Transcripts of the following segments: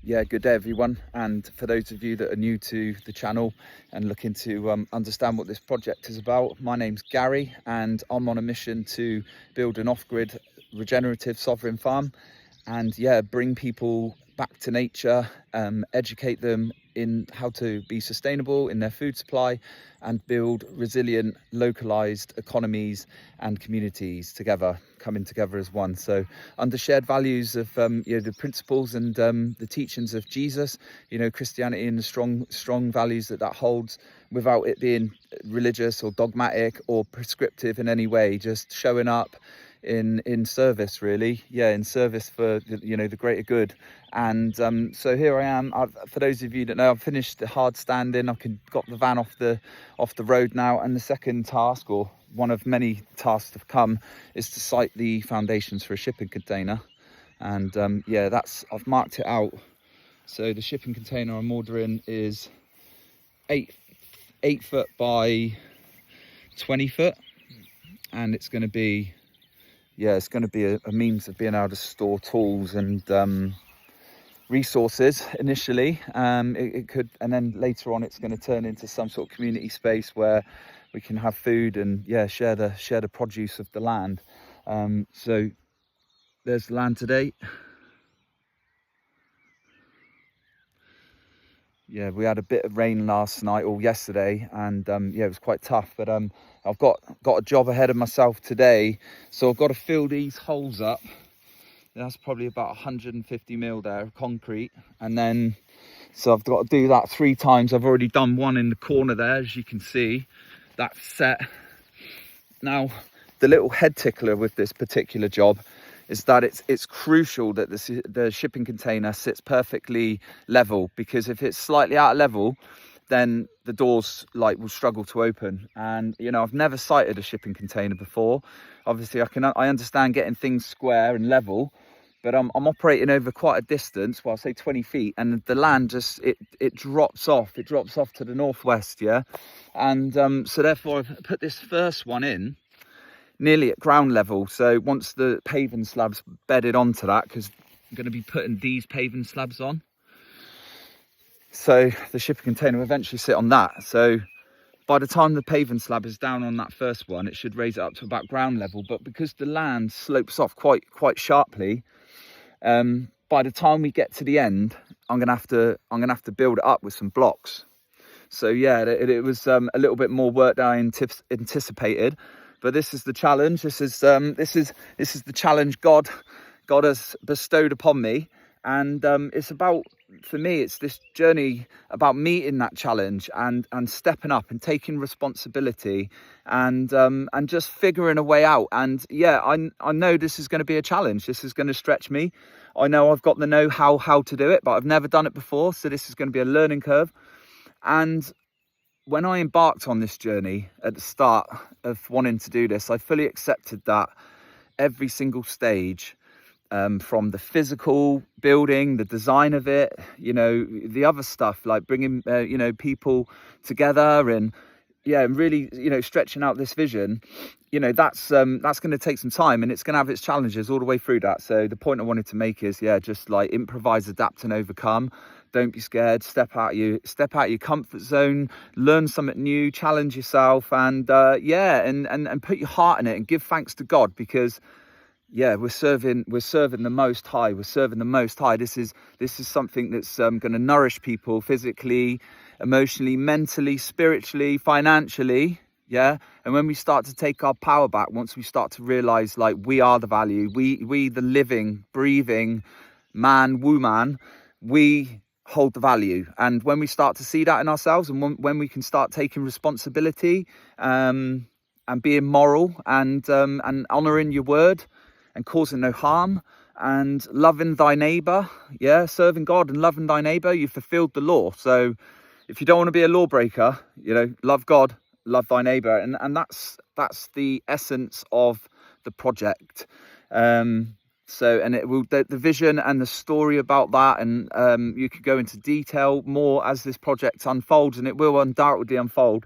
Yeah, good day everyone. And for those of you that are new to the channel and looking to understand what this project is about, my name's Gary and I'm on a mission to build an off-grid regenerative sovereign farm and bring people back to nature, educate them in how to be sustainable in their food supply and build resilient localized economies and communities together, coming together as one. So under shared values of the principles and the teachings of Jesus, Christianity and the strong values that holds, without it being religious or dogmatic or prescriptive in any way, just showing up in service, really, in service for the greater good. And so here I am. For those of you that know, I've finished the hard standing. Got the van off the road now, and the second task, or one of many tasks to come, is to site the foundations for a shipping container. And I've marked it out. So the shipping container I'm ordering is 8 foot by 20 foot, and it's going to be a means of being able to store tools and resources initially. It could, and then later on it's going to turn into some sort of community space where we can have food and share the produce of the land. So there's the land today. We had a bit of rain last night or yesterday, and it was quite tough, but I've got a job ahead of myself today, so I've got to fill these holes up. That's probably about 150 mil there of concrete, and then so I've got to do that 3 times. I've already done one in the corner there, as you can see. That's set. Now the little head tickler with this particular job is that it's crucial that the shipping container sits perfectly level, because if it's slightly out of level, then the doors will struggle to open. And I've never sighted a shipping container before. Obviously I understand getting things square and level, but I'm operating over quite a distance, well, I'll say 20 feet, and the land just it drops off to the northwest. And so therefore I've put this first one in nearly at ground level. So once the paving slabs bedded onto that, because I'm going to be putting these paving slabs on, so the shipping container will eventually sit on that. So by the time the paving slab is down on that first one, it should raise it up to about ground level. But because the land slopes off quite sharply, by the time we get to the end, I'm gonna have to build it up with some blocks. So it was a little bit more work than I anticipated. But this is the challenge. This is the challenge God has bestowed upon me, and it's about, for me, it's this journey about meeting that challenge and stepping up and taking responsibility and just figuring a way out. And I know this is going to be a challenge. This is going to stretch me. I know I've got the know-how to do it, but I've never done it before, so this is going to be a learning curve. And when I embarked on this journey at the start of wanting to do this, I fully accepted that every single stage, from the physical building, the design of it, the other stuff like bringing, people together and really, stretching out this vision, that's going to take some time, and it's going to have its challenges all the way through that. So the point I wanted to make is, just improvise, adapt and overcome. Don't be scared. Step out your comfort zone, learn something new, challenge yourself, and put your heart in it and give thanks to God, because we're serving the Most High. We're serving the Most High. This is something that's going to nourish people physically, emotionally, mentally, spiritually, financially. And when we start to take our power back, once we start to realize we are the value, we the living, breathing man, woman, we hold the value. And when we start to see that in ourselves, and when we can start taking responsibility, and being moral, and honoring your word, and causing no harm, and loving thy neighbor, serving God and loving thy neighbor, you've fulfilled the law. So if you don't want to be a lawbreaker, love God, love thy neighbor, and that's the essence of the project. So, and it will, the vision and the story about that, and you could go into detail more as this project unfolds, and it will undoubtedly unfold.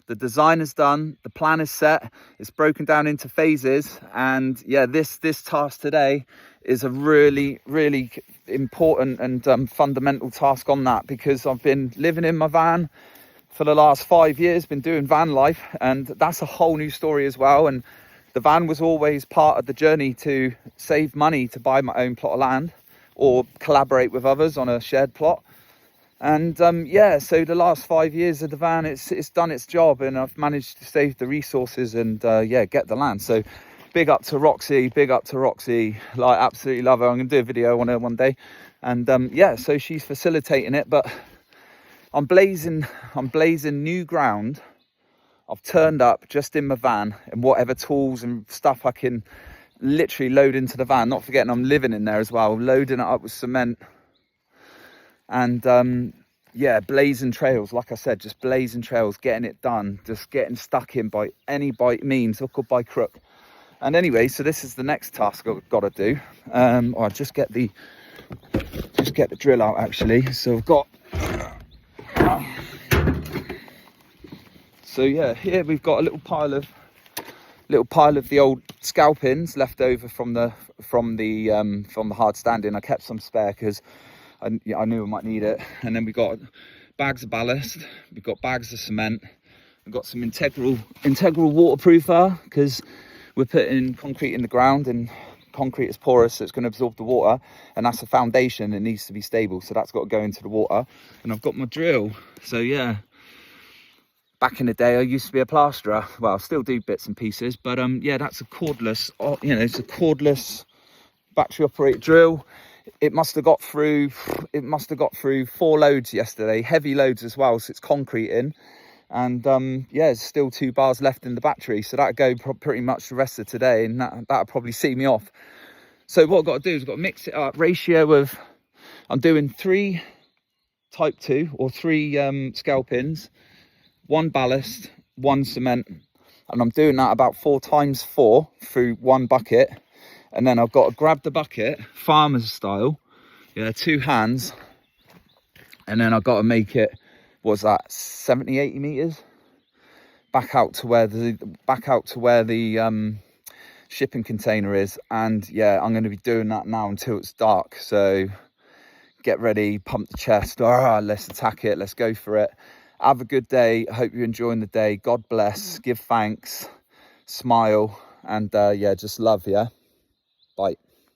The design is done, the plan is set, it's broken down into phases, and this task today is a really, really important and fundamental task on that, because I've been living in my van for the last 5 years, been doing van life, and that's a whole new story as well. And the van was always part of the journey to save money to buy my own plot of land or collaborate with others on a shared plot. And yeah, so the last 5 years of the van, it's done its job, and I've managed to save the resources and yeah, get the land. So big up to Roxy, like absolutely love her. I'm gonna do a video on her one day. And yeah, so she's facilitating it, but I'm blazing new ground. I've turned up just in my van and whatever tools and stuff I can literally load into the van, not forgetting I'm living in there as well, loading it up with cement. And yeah, blazing trails, like I said, just blazing trails, getting it done, just getting stuck in by any means, hook or by crook. And anyway, so this is the next task I've got to do. I'll just get the drill out actually. So I've got, so yeah, here we've got a little pile of the old scalpings left over from the hard standing. I kept some spare because I knew I might need it. And then we got bags of ballast, we've got bags of cement, we've got some integral waterproofer, because we're putting concrete in the ground, and concrete is porous, so it's going to absorb the water, and that's a foundation. It needs to be stable, so that's got to go into the water. And I've got my drill. So yeah, back in the day I used to be a plasterer. Well, I still do bits and pieces, but yeah, that's a cordless, you know, it's a cordless battery operated drill. It must have got through 4 loads yesterday, heavy loads as well, so it's concrete in. And yeah, there's still 2 bars left in the battery, so that'll go pretty much the rest of today, and that'll probably see me off. So what I've got to do is I've got to mix it up. Ratio of, I'm doing 3 type 2 or 3 scalpings, 1 ballast, 1 cement, and I'm doing that about 4 times 4 through 1 bucket. And then I've got to grab the bucket, farmer's style, yeah, 2 hands, and then I've got to make it, what's that, 70-80 meters back out to where the shipping container is. And yeah, I'm going to be doing that now until it's dark. So get ready, pump the chest, let's attack it, let's go for it. Have a good day. I hope you're enjoying the day. God bless, give thanks, smile, and yeah, just love. Yeah, bye.